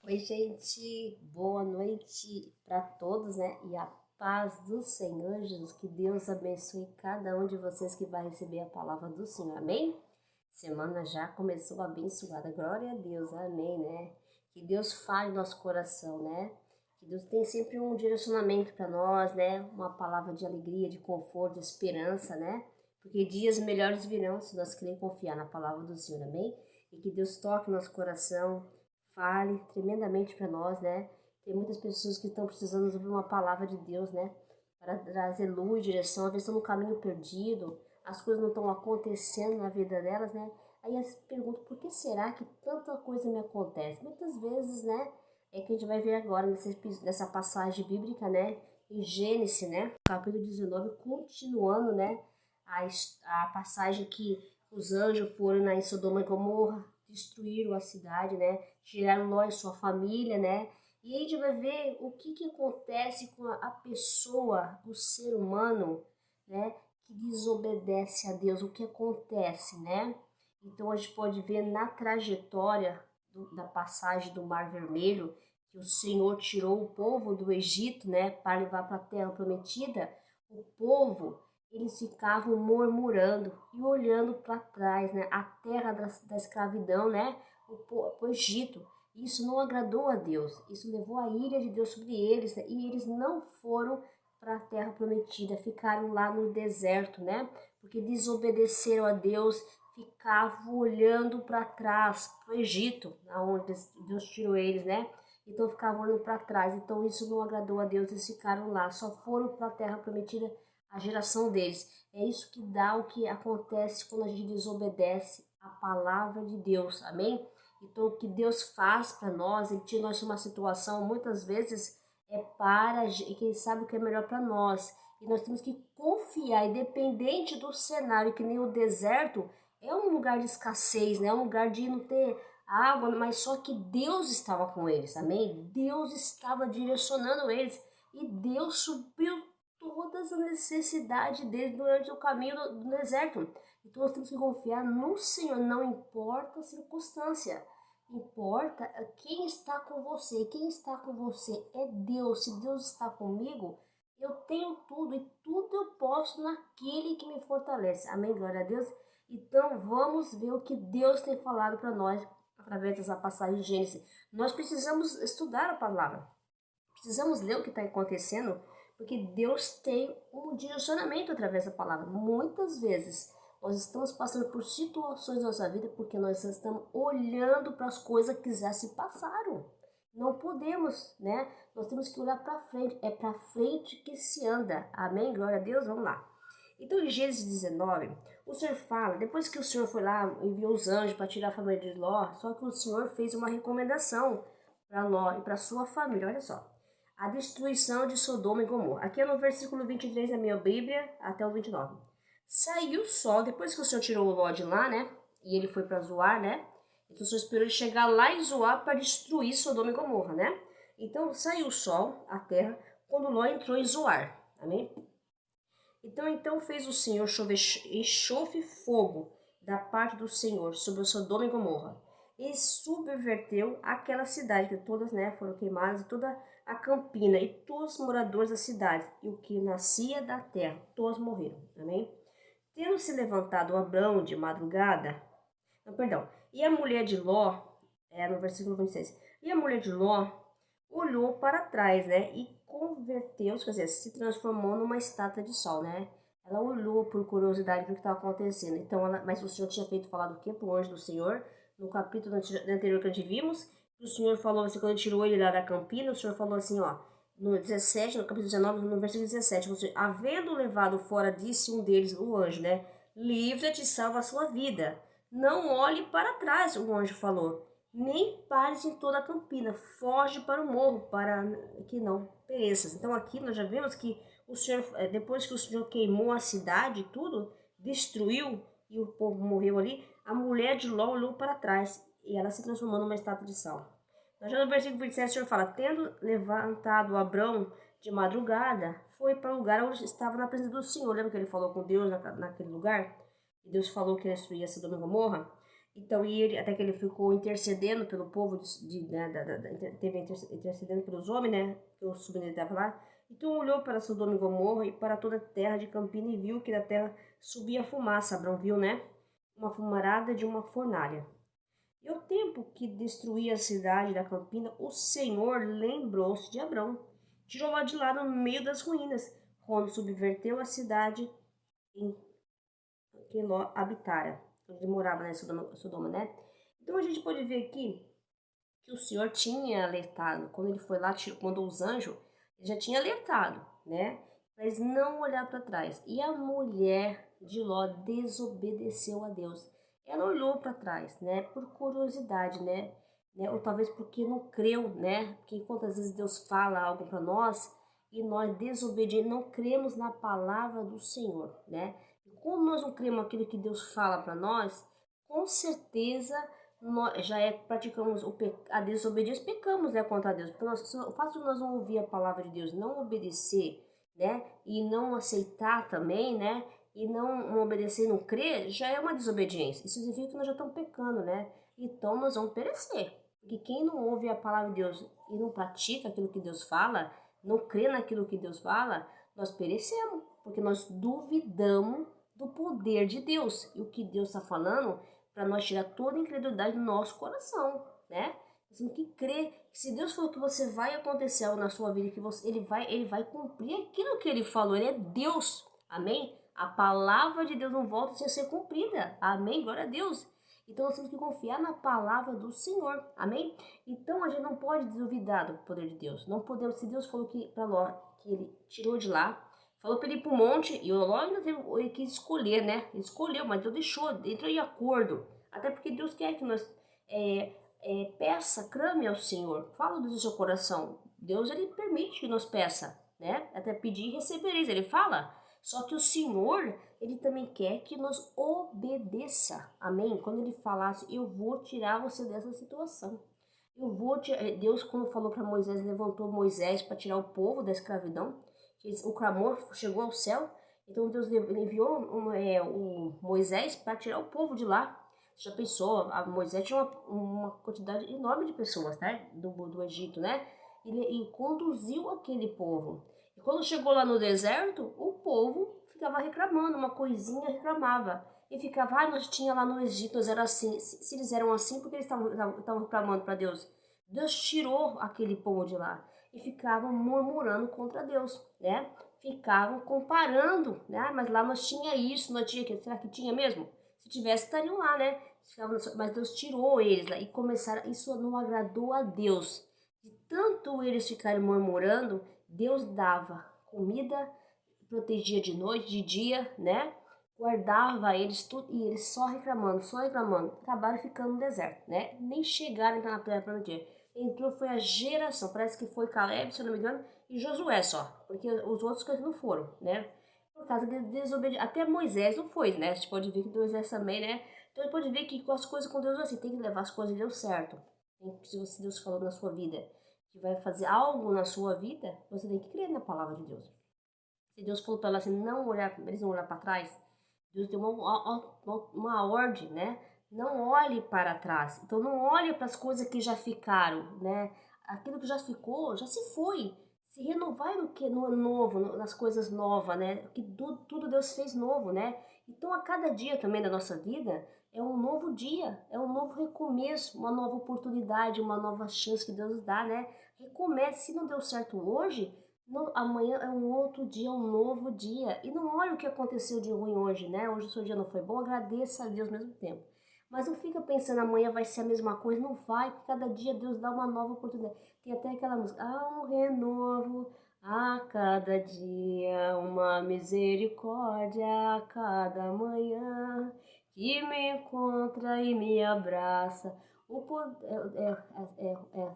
Oi, gente, boa noite para todos, né? E a paz do Senhor Jesus, que Deus abençoe cada um de vocês que vai receber a palavra do Senhor, amém? Semana já começou abençoada, glória a Deus, amém, né? Que Deus fale no nosso coração, né? Que Deus tem sempre um direcionamento para nós, né? Uma palavra de alegria, de conforto, de esperança, né? Porque dias melhores virão se nós queremos confiar na palavra do Senhor, amém? E que Deus toque no nosso coração, fale tremendamente para nós, né? Tem muitas pessoas que estão precisando ouvir uma palavra de Deus, né? Para trazer luz, direção, às vezes estão no caminho perdido, as coisas não estão acontecendo na vida delas, né? Aí elas perguntam, por que será que tanta coisa me acontece? Muitas vezes, né? É que a gente vai ver agora nessa passagem bíblica, né? Em Gênesis, né? Capítulo 19, continuando, né? A passagem que os anjos foram em Sodoma e Gomorra, destruíram a cidade, né? Tiraram Ló e sua família, né? E aí a gente vai ver o que acontece com a pessoa, o ser humano, né? Que desobedece a Deus, o que acontece, né? Então a gente pode ver na trajetória da passagem do Mar Vermelho que o Senhor tirou o povo do Egito, né, para levar para a Terra Prometida. O povo eles ficavam murmurando e olhando para trás, né, a terra da escravidão, né, o Egito. Isso não agradou a Deus, isso levou a ira de Deus sobre eles, né, e eles não foram para a terra prometida, ficaram lá no deserto, né, porque desobedeceram a Deus, ficavam olhando para trás, para o Egito, aonde Deus tirou eles, né, então ficavam olhando para trás, então isso não agradou a Deus, eles ficaram lá, só foram para a terra prometida a geração deles. É isso que dá o que acontece quando a gente desobedece a palavra de Deus, amém? Então, o que Deus faz para nós, Ele tira nós de uma situação, muitas vezes, é para que Ele sabe o que é melhor para nós. E nós temos que confiar, independente do cenário, que nem o deserto, é um lugar de escassez, né? É um lugar de não ter água, mas só que Deus estava com eles, amém? Deus estava direcionando eles e Deus subiu todas as necessidades deles durante o caminho do deserto. Então nós temos que confiar no Senhor, não importa a circunstância. Importa quem está com você. Quem está com você é Deus. Se Deus está comigo, eu tenho tudo e tudo eu posso naquele que me fortalece. Amém? Glória a Deus. Então vamos ver o que Deus tem falado para nós através dessa passagem de Gênesis. Nós precisamos estudar a palavra. Precisamos ler o que está acontecendo, porque Deus tem um direcionamento através da palavra. Muitas vezes nós estamos passando por situações na nossa vida porque nós estamos olhando para as coisas que já se passaram. Não podemos, né? Nós temos que olhar para frente. É para frente que se anda. Amém? Glória a Deus. Vamos lá. Então, em Gênesis 19, o Senhor fala, depois que o Senhor foi lá, enviou os anjos para tirar a família de Ló, só que o Senhor fez uma recomendação para Ló e para sua família. Olha só. A destruição de Sodoma e Gomorra. Aqui é no versículo 23 da minha Bíblia até o 29. Saiu o sol, depois que o Senhor tirou o Ló de lá, né? E ele foi para Zoar, né? Então o Senhor esperou ele chegar lá em Zoar para destruir Sodoma e Gomorra, né? Então saiu o sol, a terra, quando Ló entrou em Zoar. Amém? Então fez o Senhor chover enxofre e fogo da parte do Senhor sobre Sodoma e Gomorra, e subverteu aquela cidade, que todas, né, foram queimadas, e toda a campina, e todos os moradores da cidade, e o que nascia da terra, todos morreram. Amém? Tendo se levantado Abrão de madrugada, não, perdão, e a mulher de Ló, no versículo 26, e a mulher de Ló olhou para trás, né, e converteu-se, quer dizer, se transformou numa estátua de sol, né? Ela olhou por curiosidade para o que estava acontecendo. Então, mas o Senhor tinha feito falado o quê para o anjo do Senhor? No capítulo anterior que a gente vimos, o Senhor falou assim, quando ele tirou ele lá da campina, o Senhor falou assim, ó, no 17, no capítulo 19, no versículo 17, você, havendo levado fora, disse um deles, o anjo, né? Livra-te e salva a sua vida. Não olhe para trás, o anjo falou. Nem pares em toda a campina, foge para o morro, para que não pereças. Então aqui nós já vemos que o Senhor, depois que o Senhor queimou a cidade e tudo, destruiu e o povo morreu ali, a mulher de Ló olhou para trás e ela se transformou numa estátua de sal. Nós já no versículo 27 o Senhor fala, tendo levantado Abrão de madrugada, foi para o lugar onde estava na presença do Senhor. Lembra que ele falou com Deus naquele lugar? E Deus falou que ele destruía Sodoma e Gomorra? Então, e ele, até que ele ficou intercedendo pelo povo, né, teve intercedendo pelos homens, né, que o sobrinho estava lá. Então olhou para Sodoma e Gomorra e para toda a terra de Campina e viu que da terra subia fumaça. Abrão viu, né, uma fumarada de uma fornalha. E ao tempo que destruía a cidade da Campina, o Senhor lembrou-se de Abrão. Tirou lá de lá no meio das ruínas, quando subverteu a cidade em que Ló habitara. Ele morava, né, Sodoma, né? Então a gente pode ver aqui que o Senhor tinha alertado, quando ele foi lá, mandou os anjos, ele já tinha alertado, né? Para eles não olhar para trás. E a mulher de Ló desobedeceu a Deus. Ela olhou para trás, né? Por curiosidade, né? Ou talvez porque não creu, né? Porque quantas vezes Deus fala algo para nós e nós desobedientes, não cremos na palavra do Senhor, né? E como nós não cremos naquilo que Deus fala para nós, com certeza nós já praticamos a desobediência, pecamos, né, contra Deus. Porque o fato de nós não ouvir a palavra de Deus, não obedecer, né, e não aceitar também, né, e não obedecer e não crer, já é uma desobediência. Isso significa que nós já estamos pecando, né? Então nós vamos perecer. Porque quem não ouve a palavra de Deus e não pratica aquilo que Deus fala, não crê naquilo que Deus fala, nós perecemos. Porque nós duvidamos do poder de Deus. E o que Deus está falando para nós tirar toda a incredulidade do nosso coração, né? Nós temos que crer que se Deus falou que você vai acontecer algo na sua vida, que ele vai cumprir aquilo que ele falou. Ele é Deus, amém? A palavra de Deus não volta sem ser cumprida, amém? Glória a Deus. Então nós temos que confiar na palavra do Senhor, amém? Então a gente não pode duvidar do poder de Deus. Não podemos, se Deus falou que para Ló que ele tirou de lá, falou para ele ir para o monte, e o Ló ainda ele quis escolher, né? Ele escolheu, mas Deus deixou, entrou em acordo. Até porque Deus quer que nós peça, clame ao Senhor. Fala do seu coração. Deus, ele permite que nós peça, né? Até pedir e recebereis, ele fala. Só que o Senhor, ele também quer que nós obedeça. Amém? Quando ele falasse, eu vou tirar você dessa situação. Deus, quando falou para Moisés, levantou Moisés para tirar o povo da escravidão. O clamor chegou ao céu. Então Deus enviou o Moisés para tirar o povo de lá. Você já pensou? A Moisés tinha uma quantidade enorme de pessoas, né? Do Egito, né? E conduziu aquele povo. E quando chegou lá no deserto, o povo ficava reclamando, uma coisinha reclamava. E ficava, nós tinha lá no Egito, nós era assim. Se eles eram assim, porque eles estavam reclamando para Deus? Deus tirou aquele povo de lá e ficavam murmurando contra Deus, né? Ficavam comparando, né? Mas lá nós tinha isso, nós tinha aquilo. Será que tinha mesmo? Se tivesse, estariam lá, né? Mas Deus tirou eles lá e começaram. Isso não agradou a Deus. De tanto eles ficarem murmurando, Deus dava comida, protegia de noite, de dia, né? Guardava eles tudo e eles só reclamando, acabaram ficando no deserto, né? Nem chegaram na terra prometida. Entrou foi a geração, parece que foi Caleb, se eu não me engano, e Josué só, porque os outros que não foram, né? Por causa de desobediência. Até Moisés não foi, né? A gente pode ver que Moisés também, né? Então a gente pode ver que com as coisas com Deus assim, tem que levar as coisas de Deus certo. Se Deus falou na sua vida que vai fazer algo na sua vida, você tem que crer na palavra de Deus. Se Deus falou para ela assim, não olhar, eles não olhar para trás, Deus deu uma ordem, né? Não olhe para trás. Então não olhe para as coisas que já ficaram, né? Aquilo que já ficou, já se foi. Se renovar no novo, nas coisas novas, né? Que tudo Deus fez novo, né? Então a cada dia também da nossa vida é um novo dia, é um novo recomeço, uma nova oportunidade, uma nova chance que Deus dá, né? Recomece. Se não deu certo hoje, amanhã é um outro dia, um novo dia. E não olha o que aconteceu de ruim hoje, né? Hoje o seu dia não foi bom, agradeça a Deus ao mesmo tempo. Mas não fica pensando amanhã vai ser a mesma coisa, não vai, porque cada dia Deus dá uma nova oportunidade. Tem até aquela música, um renovo a cada dia, uma misericórdia a cada manhã, que me encontra e me abraça. Eu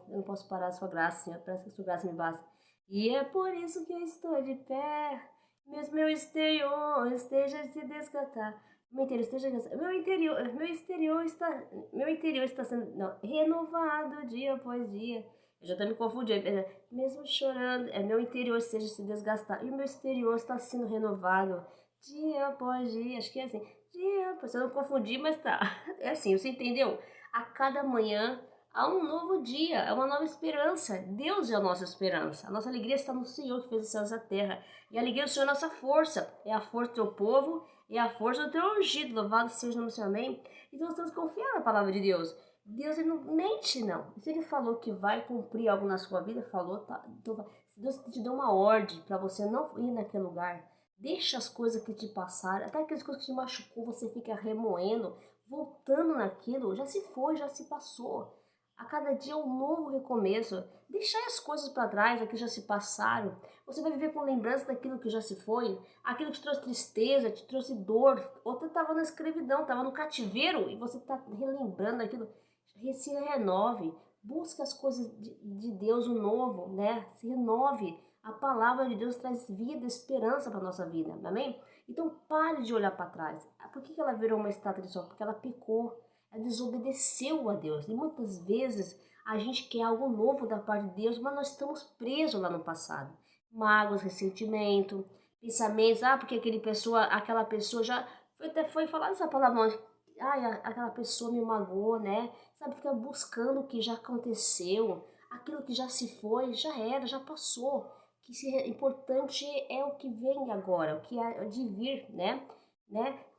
não posso parar a sua graça, Senhor, parece que a sua graça me basta. E é por isso que eu estou de pé, mesmo meu exterior esteja se desgastar. Meu interior esteja desgastado. Meu interior está sendo renovado dia após dia. Eu já estou me confundindo. Mesmo chorando, meu interior esteja se desgastar. E o meu exterior está sendo renovado dia após dia. Acho que é assim. dia, você não confundir, mas tá. É assim, você entendeu? A cada manhã há um novo dia, é uma nova esperança. Deus é a nossa esperança. A nossa alegria está no Senhor que fez os céus e a terra. E a alegria do Senhor é a nossa força. É a força do teu povo, é a força do teu ungido. Louvado seja o nome do Senhor, amém? Então nós temos que confiar na palavra de Deus. Deus ele não mente, não. Se ele falou que vai cumprir algo na sua vida, falou, tá. Então, se Deus te deu uma ordem para você não ir naquele lugar, deixa as coisas que te passaram, até aquelas coisas que te machucou, você fica remoendo, voltando naquilo, já se foi, já se passou. A cada dia é um novo recomeço. Deixar as coisas para trás, aquilo que já se passaram. Você vai viver com lembrança daquilo que já se foi, aquilo que te trouxe tristeza, te trouxe dor. Outra estava na escravidão, estava no cativeiro e você está relembrando aquilo. Se renove, busque as coisas de Deus, o novo, né? Se renove. A palavra de Deus traz vida, esperança para a nossa vida, amém? Então pare de olhar para trás. Por que ela virou uma estátua de sol? Porque ela pecou, ela desobedeceu a Deus. E muitas vezes a gente quer algo novo da parte de Deus, mas nós estamos presos lá no passado. Mágoas, ressentimento, pensamentos, porque aquela pessoa já até foi falar essa palavra, aquela pessoa me magoou, né? Sabe, fica buscando o que já aconteceu, aquilo que já se foi, já era, já passou. O que é importante é o que vem agora, o que é de vir, né?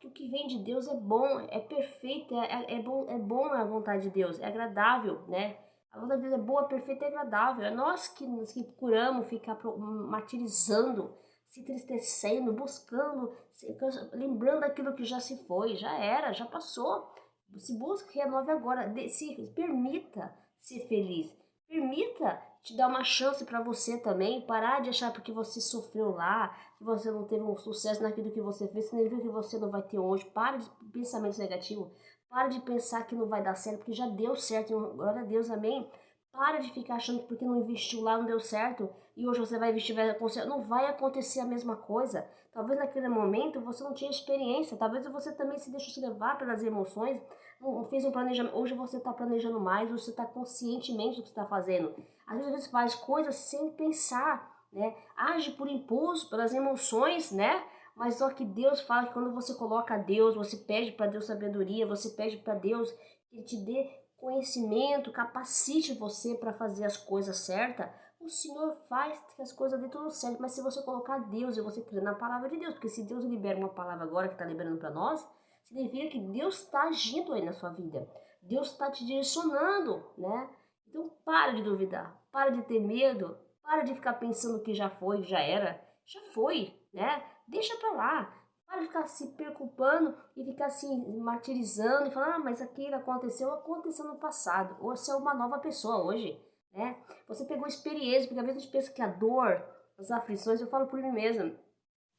Que o que vem de Deus é bom, é perfeito, é bom a vontade de Deus, é agradável, né? A vontade de Deus é boa, perfeita e agradável. É nós que curamos, ficar martirizando, se entristecendo, buscando, lembrando aquilo que já se foi, já era, já passou. Se busca, renove agora, se permita ser feliz, permita te dar uma chance para você também, parar de achar porque você sofreu lá, que você não teve um sucesso naquilo que você fez, significa que você não vai ter hoje. Para de pensamentos negativos, para de pensar que não vai dar certo, porque já deu certo, glória a Deus, amém? Para de ficar achando que porque não investiu lá não deu certo e hoje você vai investir, vai acontecer. Não vai acontecer a mesma coisa. Talvez naquele momento você não tinha experiência, talvez você também se deixou se levar pelas emoções, não fez um planejamento. Hoje você está planejando mais, você está conscientemente do que está fazendo. Às vezes faz coisas sem pensar, né? Age por impulso, pelas emoções, né? Mas só que Deus fala que quando você coloca a Deus, você pede para Deus sabedoria, você pede para Deus que Ele te dê conhecimento, capacite você para fazer as coisas certas, o Senhor faz que as coisas dê tudo certo. Mas se você colocar Deus e você crer na palavra de Deus, porque se Deus libera uma palavra agora que está liberando para nós, significa que Deus está agindo aí na sua vida. Deus está te direcionando, né? Então para de duvidar, para de ter medo, para de ficar pensando que já foi, já foi, né? Deixa para lá. Para de ficar se preocupando e ficar se martirizando e falar, mas aquilo aconteceu no passado. Ou você é uma nova pessoa hoje, né? Você pegou experiência, porque às vezes a gente pensa que a dor, as aflições, eu falo por mim mesma. Eu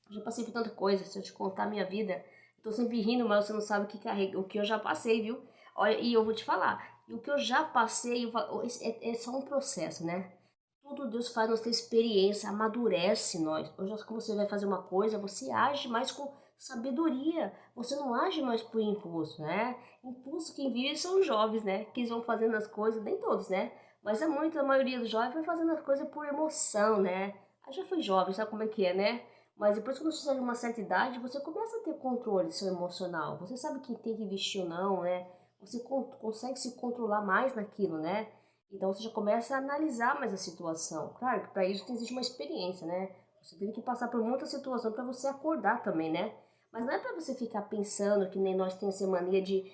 já passei por tanta coisa, se eu te contar a minha vida, eu tô sempre rindo, mas você não sabe o que eu já passei, viu? Olha, e eu vou te falar, e o que eu já passei, é só um processo, né? Tudo Deus faz nós ter experiência, amadurece nós. Hoje, como você vai fazer uma coisa, você age mais com sabedoria. Você não age mais por impulso, né? Impulso quem vive são os jovens, né? Que eles vão fazendo as coisas, nem todos, né? Mas a maioria dos jovens vai fazendo as coisas por emoção, né? Eu já fui jovem, sabe como é que é, né? Mas depois quando você chega a uma certa idade, você começa a ter controle seu emocional. Você sabe quem tem que investir ou não, né? Você consegue se controlar mais naquilo, né? Então você já começa a analisar mais a situação. Claro que para isso existe uma experiência, né? Você teve que passar por muita situação para você acordar também, né? Mas não é para você ficar pensando que nem nós temos essa mania de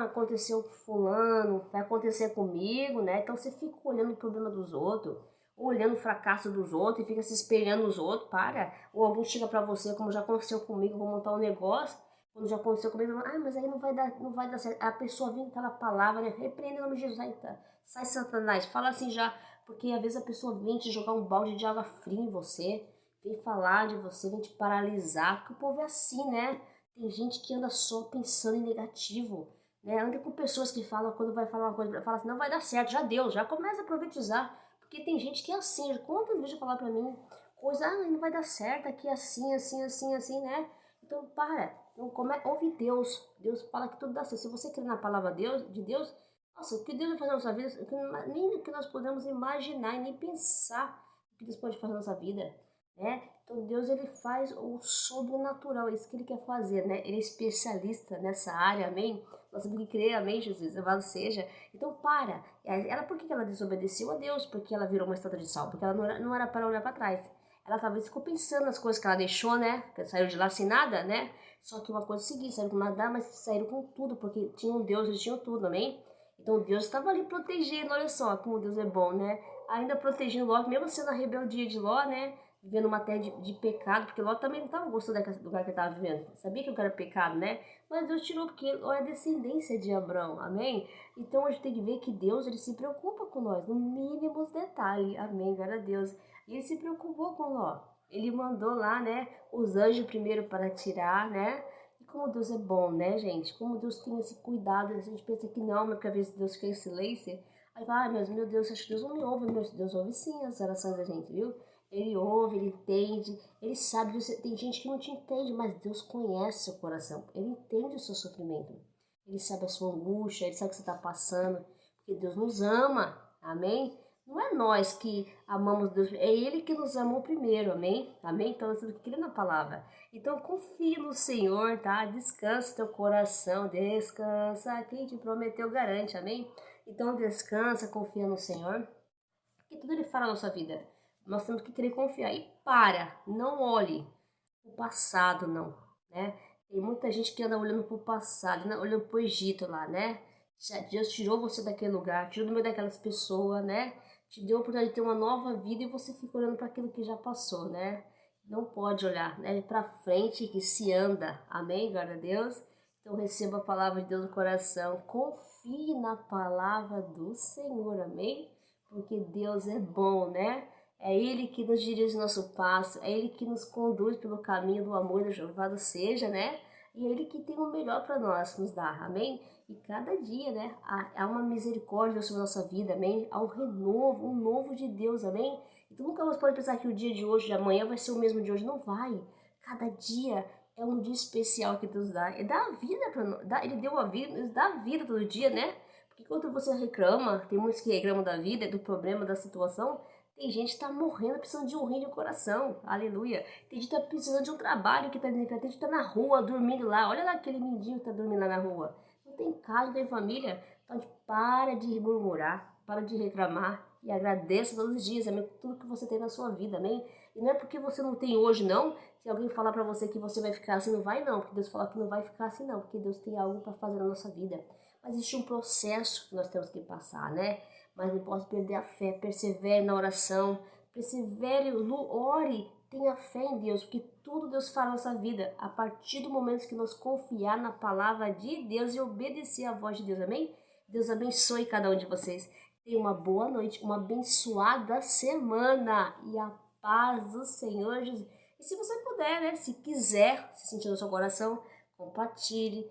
aconteceu com fulano, vai acontecer comigo, né? Então você fica olhando o problema dos outros, ou olhando o fracasso dos outros e fica se espelhando nos outros, para. Ou alguém chega para você, como já aconteceu comigo, vou montar um negócio, quando já aconteceu comigo, mas aí não vai dar certo. A pessoa vem com aquela palavra, né? Repreende o nome de Jesus, aí tá. Sai Satanás, fala assim já, porque às vezes a pessoa vem te jogar um balde de água fria em você, vem falar de você, vem te paralisar, porque o povo é assim, né? Tem gente que anda só pensando em negativo, né? Anda com pessoas que falam, quando vai falar uma coisa, fala assim, não vai dar certo, já deu, já começa a profetizar, porque tem gente que é assim, quantas vezes já falar pra mim, coisa, não vai dar certo, aqui é assim, assim, assim, assim, né? Então para, então, ouve Deus, Deus fala que tudo dá certo, se você crê na palavra de Deus, nossa, o que Deus vai fazer na nossa vida, nem o que nós podemos imaginar e nem pensar o que Deus pode fazer na nossa vida. né? Então Deus, ele faz o sobrenatural, é isso que ele quer fazer, né? Ele é especialista nessa área, amém? Nós temos que crer, amém, Jesus, louvado seja. Então para, ela, por que ela desobedeceu a Deus? Porque ela virou uma estátua de sal, porque ela não era para olhar para trás. Ela talvez ficou pensando nas coisas que ela deixou, né? Que saiu de lá sem nada, né? Só que uma coisa é o seguinte, saíram com nada, mas saíram com tudo, porque tinham Deus, eles tinham tudo, amém? Então Deus estava ali protegendo, olha só como Deus é bom, né? Ainda protegendo Ló, mesmo sendo a rebeldia de Ló, né? Vivendo uma terra de pecado, porque Ló também não estava gostando do lugar que ele estava vivendo. Sabia que o era pecado, né? Mas Deus tirou, porque Ló é descendência de Abraão, amém? Então a gente tem que ver que Deus, ele se preocupa com nós, no mínimo detalhe, amém, glória a Deus. E ele se preocupou com Ló. Ele mandou lá, né, os anjos primeiro para tirar, né? E como Deus é bom, né, gente? Como Deus tem esse cuidado, a gente pensa que não, mas porque às vezes Deus quer em silêncio. Aí fala, ah, meu Deus, acho que Deus não me ouve, meu Deus ouve sim as orações da gente, viu? Ele ouve, ele entende, ele sabe, tem gente que não te entende, mas Deus conhece seu coração, ele entende o seu sofrimento, ele sabe a sua angústia, ele sabe o que você está passando, porque Deus nos ama, amém? Não é nós que amamos Deus, é Ele que nos amou primeiro, amém? Amém? Então nós temos que crer na palavra. Então confie no Senhor, tá? Descansa teu coração, descansa, quem te prometeu garante, amém? Então descansa, confia no Senhor, porque tudo Ele fala na nossa vida. Nós temos que querer confiar. E não olhe o passado, não, né? Tem muita gente que anda olhando para o passado, né? Olhando para o Egito lá, né? Deus tirou você daquele lugar, tirou do meio daquelas pessoas, né? Te deu a oportunidade de ter uma nova vida e você fica olhando para aquilo que já passou, né? Não pode olhar, né? Para frente que se anda, amém? Glória a Deus. Então receba a palavra de Deus no coração, confie na palavra do Senhor, amém? Porque Deus é bom, né? É Ele que nos dirige o nosso passo, é Ele que nos conduz pelo caminho do amor, do louvado seja, né? E é Ele que tem o melhor para nós, nos dar, amém? E cada dia, né, há uma misericórdia sobre a nossa vida, amém? Há um renovo, um novo de Deus, amém? Então nunca mais pode pensar que o dia de hoje, de amanhã, vai ser o mesmo de hoje, não vai. Cada dia é um dia especial que Deus dá. Ele dá a vida para nós, Ele deu a vida, Ele dá a vida todo dia, né? Porque quando você reclama, tem muitos que reclamam da vida, do problema, da situação, tem gente que tá morrendo, precisando de um rim de coração. Aleluia. Tem gente que tá precisando de um trabalho, que tá desempregado. Tem gente que tá na rua, dormindo lá. Olha lá aquele mendigo que tá dormindo lá na rua. Não tem casa, não tem família. Então a gente para de murmurar, para de reclamar e agradeça todos os dias, amém, tudo que você tem na sua vida, amém? E não é porque você não tem hoje, não. Se alguém falar para você que você vai ficar assim, não vai não. Porque Deus fala que não vai ficar assim, não. Porque Deus tem algo para fazer na nossa vida. Mas existe um processo que nós temos que passar, né? Mas não posso perder a fé, persevere na oração, persevere, ore, tenha fé em Deus, porque tudo Deus faz na nossa vida, a partir do momento que nós confiar na palavra de Deus e obedecer à voz de Deus, amém? Deus abençoe cada um de vocês, tenha uma boa noite, uma abençoada semana e a paz do Senhor Jesus. E se você puder, né, se quiser, se sentir no seu coração, compartilhe,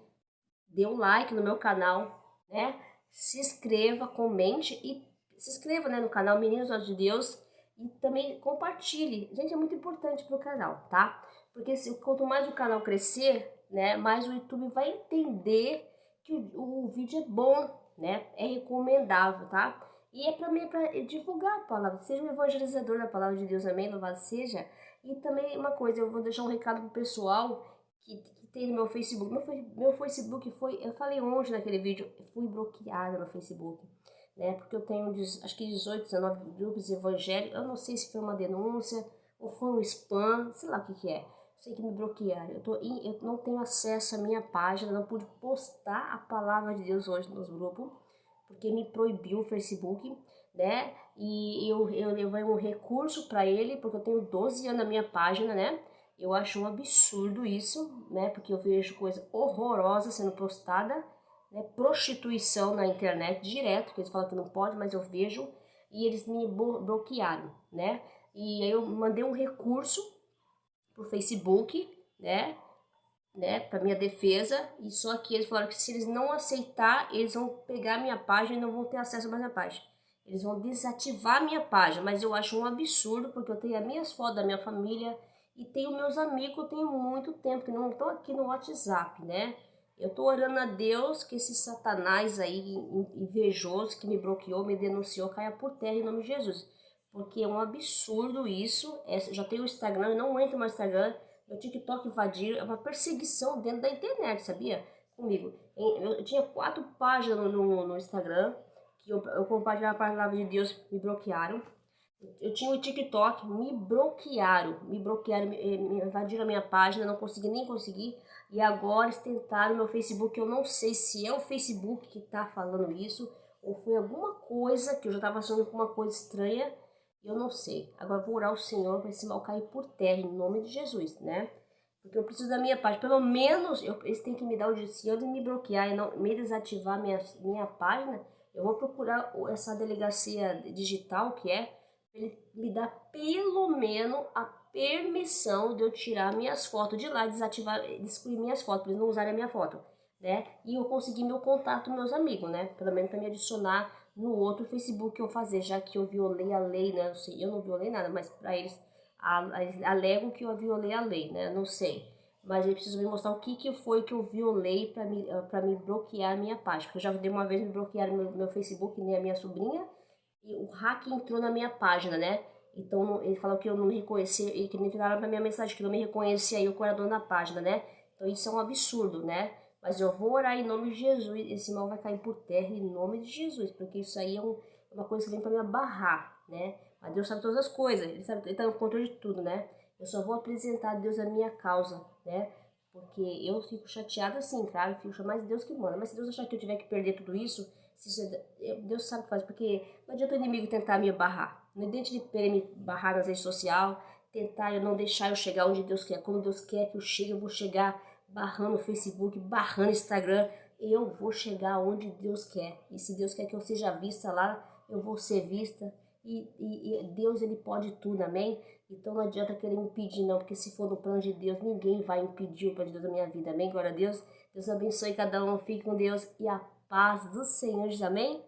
dê um like no meu canal, né? Se inscreva, comente e se inscreva, né, no canal Meninos Olhos de Deus e também compartilhe. Gente, é muito importante pro canal, tá? Porque quanto mais o canal crescer, né, mais o YouTube vai entender que o vídeo é bom, né? É recomendável, tá? E é para mim, para divulgar a palavra. Seja um evangelizador da palavra de Deus, amém? Louvado seja. E também uma coisa, eu vou deixar um recado pro pessoal que tem no meu Facebook. Meu Facebook foi, eu falei ontem naquele vídeo, eu fui bloqueada no Facebook, né? Porque eu tenho, acho que 18, 19 grupos evangélicos. Eu não sei se foi uma denúncia ou foi um spam, sei lá o que é. Sei que me bloquearam. Eu não tenho acesso à minha página, não pude postar a palavra de Deus hoje nos grupos, porque me proibiu o Facebook, né? E eu levei um recurso para ele, porque eu tenho 12 anos na minha página, né? Eu acho um absurdo isso, né? Porque eu vejo coisa horrorosa sendo postada, né? Prostituição na internet direto, que eles falam que não pode, mas eu vejo, e eles me bloquearam, né? E aí eu mandei um recurso pro Facebook, né, para minha defesa, e só que eles falaram que se eles não aceitar, eles vão pegar minha página e não vão ter acesso mais à página. Eles vão desativar minha página, mas eu acho um absurdo, porque eu tenho as minhas fotos da minha família e tenho meus amigos, eu tenho muito tempo que não estão aqui no WhatsApp, né? Eu tô orando a Deus que esse satanás aí invejoso que me bloqueou, me denunciou, caia por terra em nome de Jesus. porque é um absurdo isso. Já tenho o Instagram, eu não entro mais no Instagram, meu TikTok invadiram, é uma perseguição dentro da internet, sabia? Comigo. Eu tinha 4 páginas no Instagram, que eu compartilhava a palavra de Deus, me bloquearam. Eu tinha o TikTok, me bloquearam, me invadiram a minha página, não consegui nem conseguir. E agora eles tentaram meu Facebook, eu não sei se é o Facebook que tá falando isso, ou foi alguma coisa que eu já tava achando uma coisa estranha, eu não sei. Agora vou orar ao Senhor para esse mal cair por terra, em nome de Jesus, né? Porque eu preciso da minha página, pelo menos eles têm que me dar o direito, se eles me bloquear e não me desativar minha página, eu vou procurar essa delegacia digital que é, ele me dá pelo menos a permissão de eu tirar minhas fotos de lá, desativar, excluir minhas fotos, para eles não usarem a minha foto, né? E eu consegui meu contato com meus amigos, né? Pelo menos para me adicionar no outro Facebook que eu fazer, já que eu violei a lei, né? Eu não violei nada, mas para eles alegam que eu violei a lei, né? Não sei. Mas ele precisa me mostrar o que foi que eu violei para me bloquear a minha página. Porque eu já dei uma vez me bloquear meu Facebook, nem a minha sobrinha, e o hack entrou na minha página, né? Então ele falou que eu não me reconhecia, e que me falaram pra minha mensagem que não me reconhecia eu que era dona da página, né? Então isso é um absurdo, né? Mas eu vou orar em nome de Jesus, esse mal vai cair por terra em nome de Jesus, porque isso aí é uma coisa que vem pra me abarrar, né? Mas Deus sabe todas as coisas, ele tá no controle de tudo, né? Eu só vou apresentar a Deus a minha causa, né? Porque eu fico chateada assim, claro, fico mais Deus que manda. Mas se Deus achar que eu tiver que perder tudo isso, Deus sabe o que faz, porque não adianta o inimigo tentar me barrar. Não adianta ele me barrar nas redes sociais, tentar eu não deixar eu chegar onde Deus quer. Como Deus quer que eu chegue, eu vou chegar barrando o Facebook, barrando o Instagram. Eu vou chegar onde Deus quer. E se Deus quer que eu seja vista lá, eu vou ser vista. E Deus, ele pode tudo, amém? Então não adianta querer impedir não, porque se for no plano de Deus, ninguém vai impedir o plano de Deus da minha vida, amém? Glória a Deus. Deus abençoe cada um, fique com Deus e a paz do Senhor, amém?